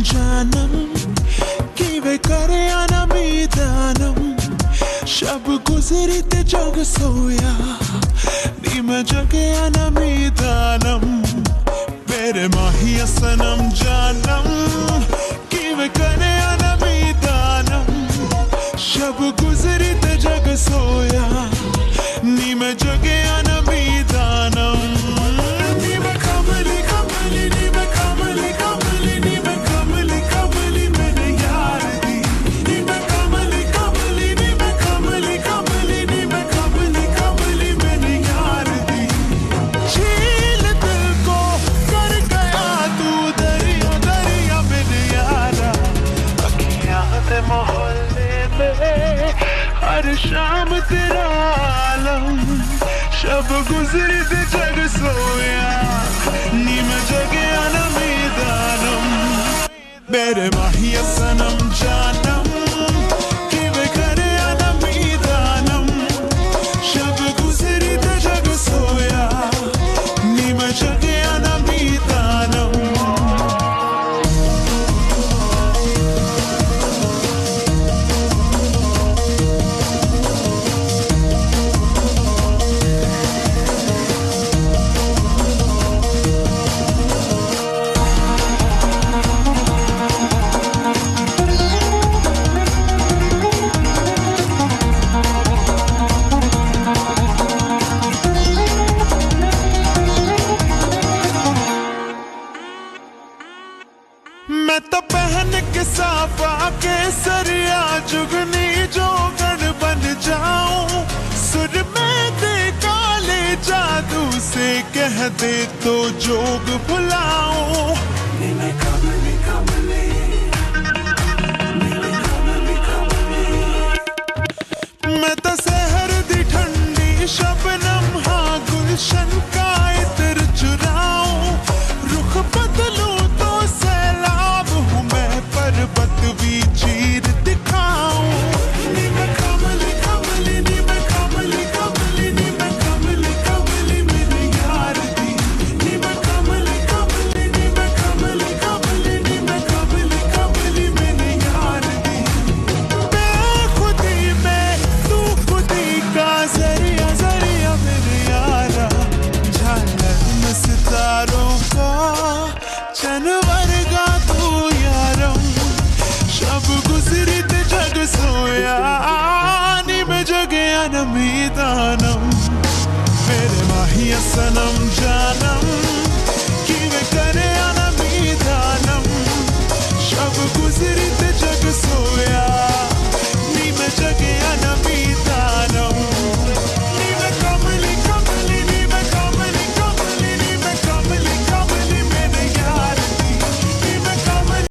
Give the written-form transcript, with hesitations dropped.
जानम किवे करे अनमीदानम शब गुजरी ते जग सोया नी मैं जगे अनमीदानम मेरे माहिया सनम जानम किवे करे अनमीदानम शब गुजरी ते जग सोया नी मैं जगे अनमीदानम हर शाम तेरा आलम शब गुजरी ते जग सोया नी मैं जगे अनमीदानम मेरे माहिया सनम जानम किवे करे अनमीदानम शब गुजरी ते जग सोया नी मैं जगे अनमीदानम मैं तो पहन के साफा के सरिया जुगनी जोगन बन जाऊं सुर में दे काले जादू से कह दे तो जोग भुलाऊं।